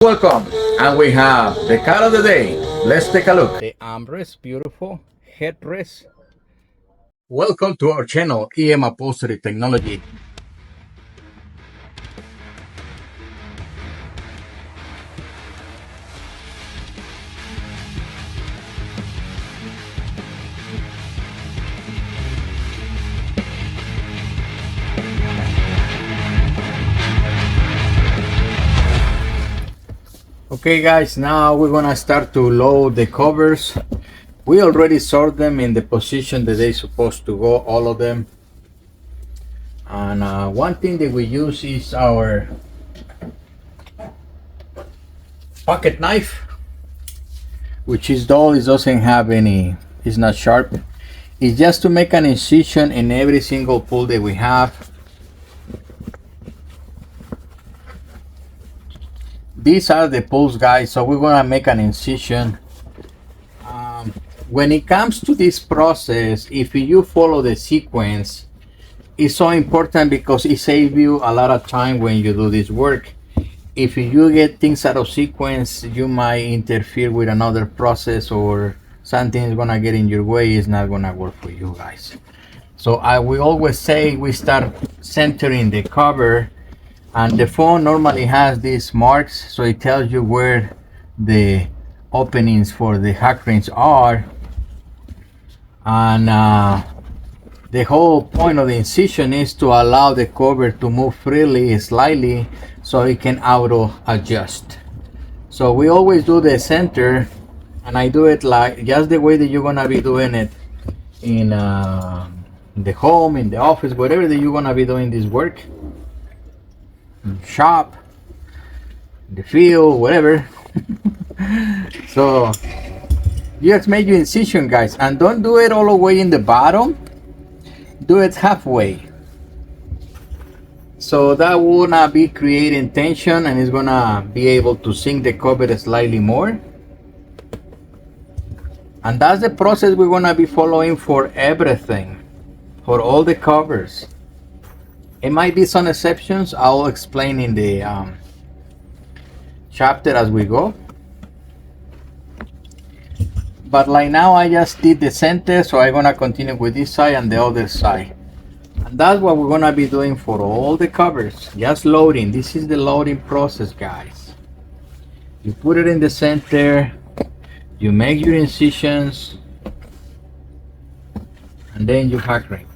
Welcome, and we have the car of the day. Let's take a look. The Armrest, beautiful headrest. Welcome to our channel, EM Upholstery Technology. Okay guys, now we're gonna start to load the covers. We already sort them in the position that they're supposed to go, all of them. And one thing that we use is our pocket knife, which is dull. It doesn't have any, it's not sharp. It's just to make an incision in every single pull that we have. These are the pulls, guys, so we're gonna make an incision. When it comes to this process, if you follow the sequence, it's so important because it saves you a lot of time when you do this work. If you get things out of sequence, you might interfere with another process or something is gonna get in your way. It's not gonna work for you guys. So we always say we start centering the cover, and the phone normally has these marks, so it tells you where the openings for the hack rings are. And the whole point of the incision is to allow the cover to move freely, slightly, so it can auto adjust. So we always do the center, and I do it like just the way that you're gonna be doing it in the home, in the office, whatever that you're gonna be doing this work, shop, the field, whatever. So you just make your incision, guys, and don't do it all the way in the bottom. Do it halfway, so that will not be creating tension, and it's gonna be able to sink the cover slightly more. And that's the process we're gonna be following for everything, for all the covers. It might be some exceptions. I'll explain in the chapter as we go. But like now, I just did the center, so I'm gonna continue with this side and the other side. And that's what we're gonna be doing for all the covers. Just loading. This is the loading process, guys. You put it in the center, you make your incisions, and then you hack ring.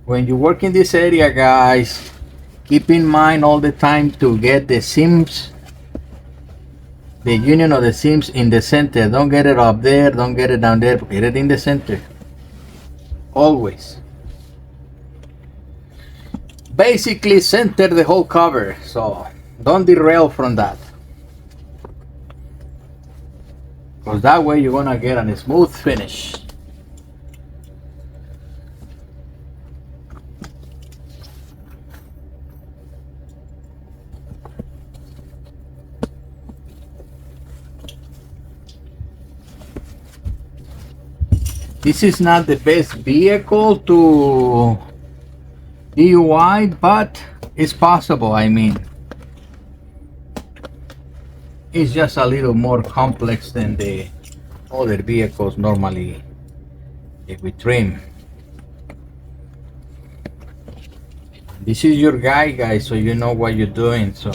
When you work in this area, guys, keep in mind all the time to get the seams, the union of the seams in the center. Don't get it up there, don't get it down there, get it in the center. Always. Basically center the whole cover, so don't derail from that. Because that way you're gonna get a smooth finish. This is not the best vehicle to DIY, but it's possible. I mean, it's just a little more complex than the other vehicles normally if we trim. This is your guide, guys, so you know what you're doing. So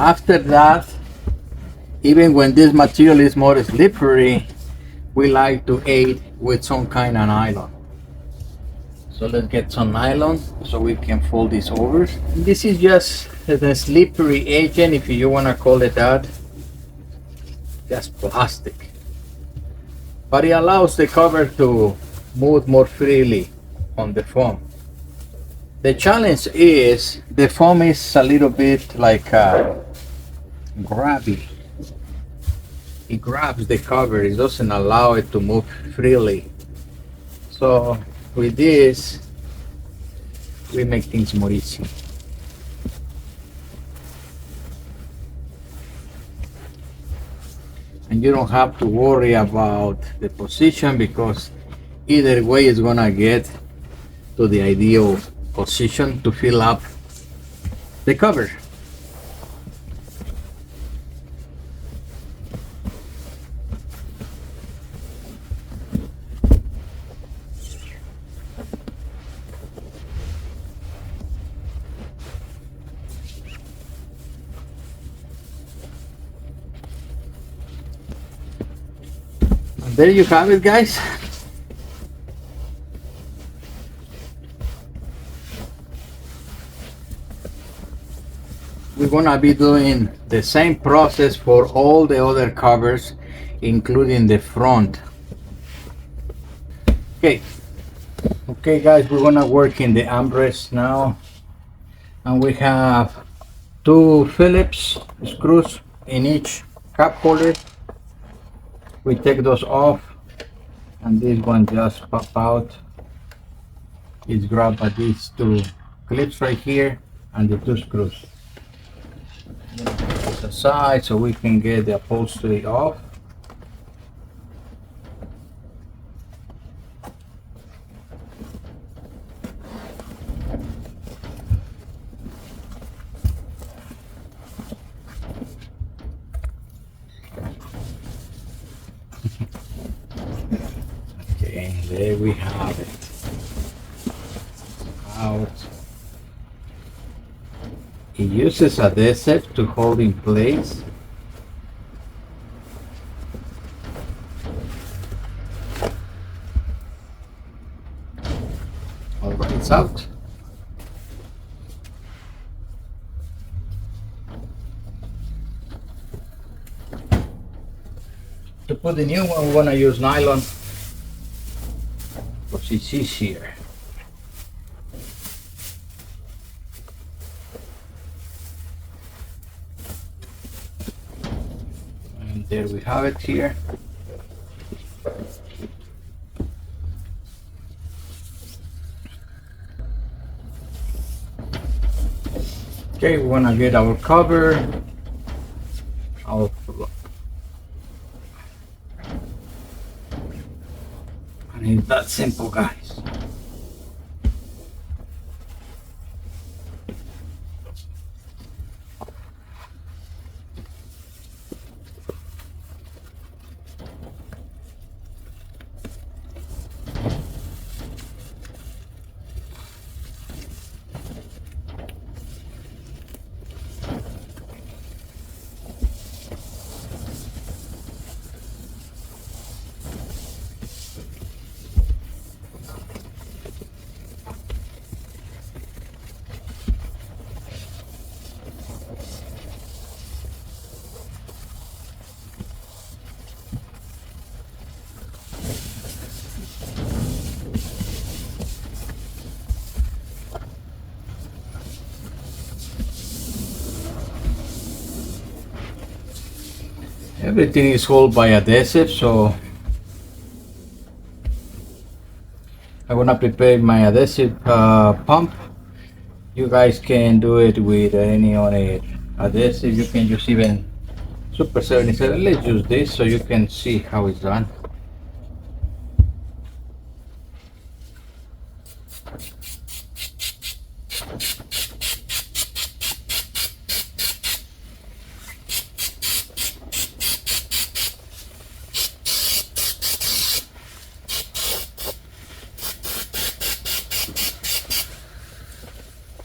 after that, even when this material is more slippery, we like to aid with some kind of nylon. So let's get some nylon so we can fold this over. This is just the slippery agent, if you want to call it that. Just plastic, but it allows the cover to move more freely on the foam. The challenge is the foam is a little bit like grabby. it grabs the cover, it doesn't allow it to move freely. So with this, we make things more easy. And you don't have to worry about the position, because either way it's gonna get to the ideal position to fill up the cover. And there you have it, guys. We're gonna be doing the same process for all the other covers, including the front. Okay guys, we're gonna work in the armrest now, and we have 2 Phillips screws in each cup holder. We take those off, and this one just pop out. It's grabbed by these 2 clips right here and the 2 screws. Put this aside so we can get the upholstery off. Okay, there we have it. Out. It uses adhesive to hold in place. Alright, it's out. To put the new one, we want to use nylon because it's easier. And there we have it here. Okay, we want to get our cover, our and it's that simple, guys. Everything is held by adhesive, so I'm gonna prepare my adhesive pump. You guys can do it with any other adhesive. You can use even Super 77. Let's use this so you can see how it's done.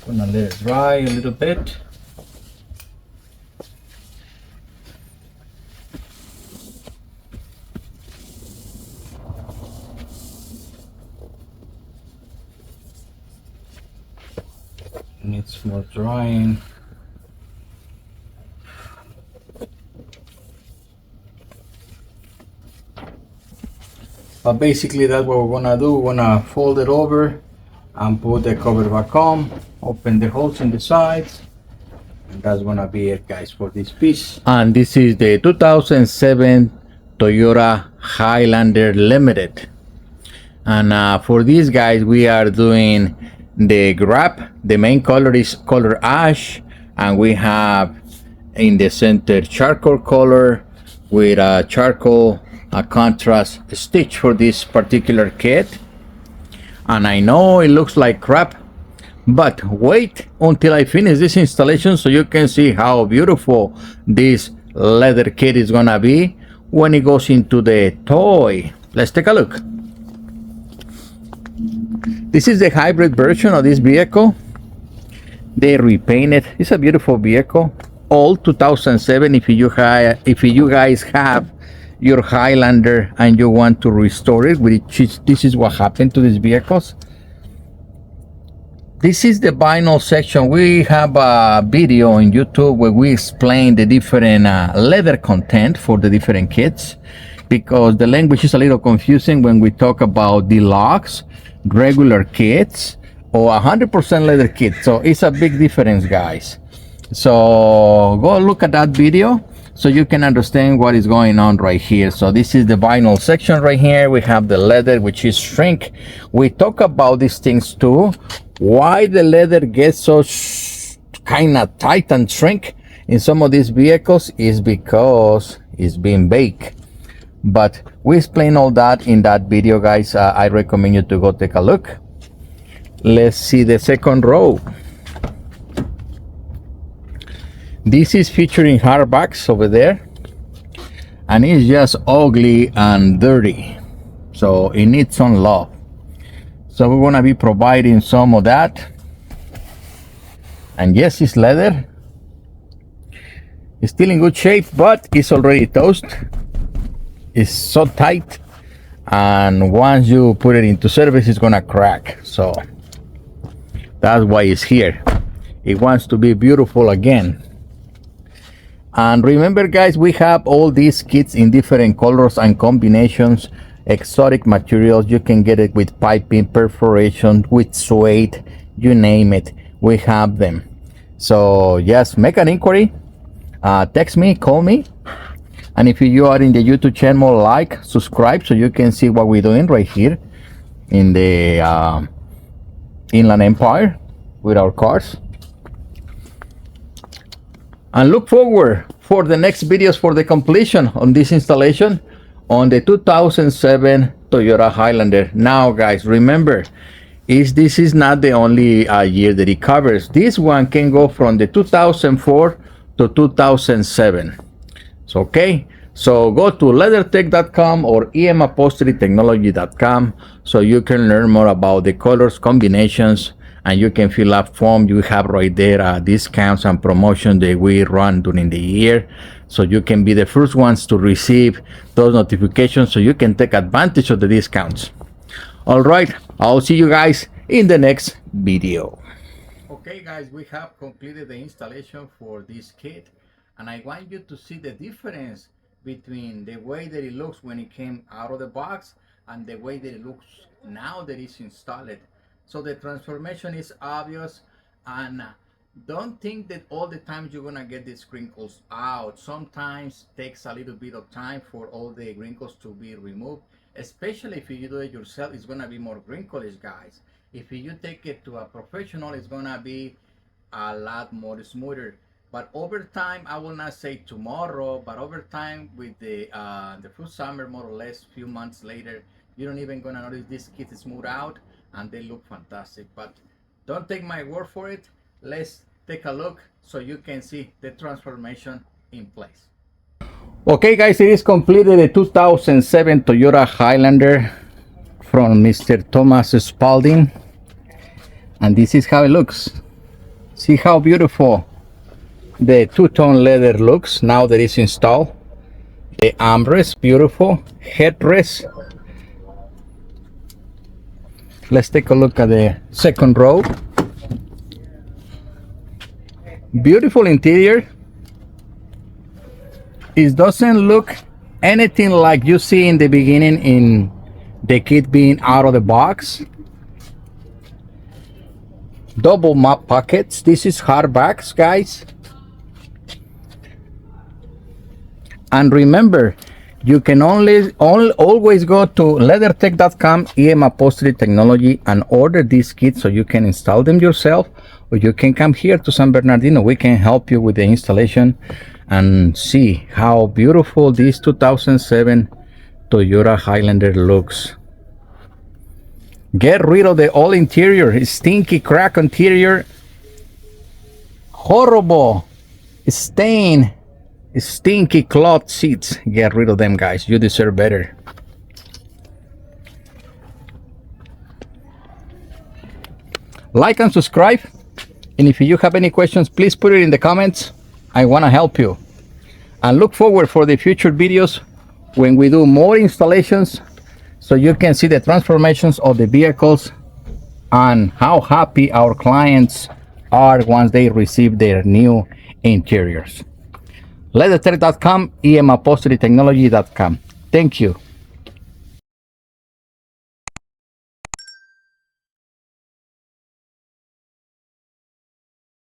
Gonna let it dry a little bit. Needs more drying. But basically that's what we're gonna do. We're gonna fold it over and put the cover back on, open the holes in the sides, and that's gonna be it, guys, for this piece. And this is the 2007 Toyota Highlander Limited. And for these guys, we are doing the grab. The main color is color ash, and we have in the center charcoal color with a charcoal contrast stitch for this particular kit. And I know it looks like crap, but wait until I finish this installation so you can see how beautiful this leather kit is gonna be when it goes into the toy. Let's take a look. This is the hybrid version of this vehicle. They repainted. It's a beautiful vehicle. All 2007. If you guys have your Highlander and you want to restore it, this is what happened to these vehicles. This is the vinyl section. We have a video on YouTube where we explain the different leather content for the different kits, because the language is a little confusing when we talk about deluxe, regular kits, or 100% leather kit. So it's a big difference, guys. So go look at that video so you can understand what is going on right here. So this is the vinyl section right here. We have the leather, which is shrink. We talk about these things too. Why the leather gets so kind of tight and shrink in some of these vehicles is because it's being baked. But we explain all that in that video, guys. I recommend you to go take a look. Let's see the second row. This is featuring hardbacks over there, and it's just ugly and dirty, so it needs some love. So we're gonna be providing some of that. And yes, it's leather. It's still in good shape, but it's already toast. It's so tight, and once you put it into service, it's gonna crack. So that's why it's here. It wants to be beautiful again. And remember, guys, we have all these kits in different colors and combinations, exotic materials. You can get it with piping, perforation, with suede, you name it, we have them. So just make an inquiry, text me, call me. And if you are in the YouTube channel, like, subscribe so you can see what we're doing right here in the Inland Empire with our cars. And look forward for the next videos for the completion on this installation on the 2007 Toyota Highlander. Now, guys, remember, this is not the only year that it covers. This one can go from the 2004 to 2007. So, okay, so go to LeatherTeck.com or EM Upholstery Technology.com so you can learn more about the colors, combinations, and you can fill up form. You have right there discounts and promotions that we run during the year, so you can be the first ones to receive those notifications so you can take advantage of the discounts. All right, I'll see you guys in the next video. Okay, guys, we have completed the installation for this kit, and I want you to see the difference between the way that it looks when it came out of the box and the way that it looks now that it's installed. So the transformation is obvious, and don't think that all the time you're gonna get these crinkles out. Sometimes takes a little bit of time for all the wrinkles to be removed, especially if you do it yourself. It's gonna be more wrinkles, guys. If you take it to a professional, it's gonna be a lot more smoother. But over time, I will not say tomorrow, but over time with the first summer, more or less, few months later, you don't even gonna notice this kit is smooth out, and they look fantastic. But don't take my word for it. Let's take a look so you can see the transformation in place. Okay, guys, it is completed. The 2007 Toyota Highlander from Mr. Thomas Spalding, and this is how it looks. See how beautiful the two-tone leather looks now that it's installed. The armrest, beautiful. Headrest. Let's take a look at the second row. Beautiful interior. It doesn't look anything like you see in the beginning in the kit being out of the box. Double map pockets. This is hardbacks, guys. And remember, you can always go to LeatherTeck.com, EM Upholstery Technology, and order these kits so you can install them yourself, or you can come here to San Bernardino. We can help you with the installation and see how beautiful this 2007 Toyota Highlander looks. Get rid of the old interior, stinky crack interior, horrible stain, stinky cloth seats. Get rid of them, guys. You deserve better. Like and subscribe, and if you have any questions, please put it in the comments. I want to help you, and look forward for the future videos when we do more installations, so you can see the transformations of the vehicles and how happy our clients are once they receive their new interiors. LeatherTeck.com, EM Upholstery Technology.com. Thank you.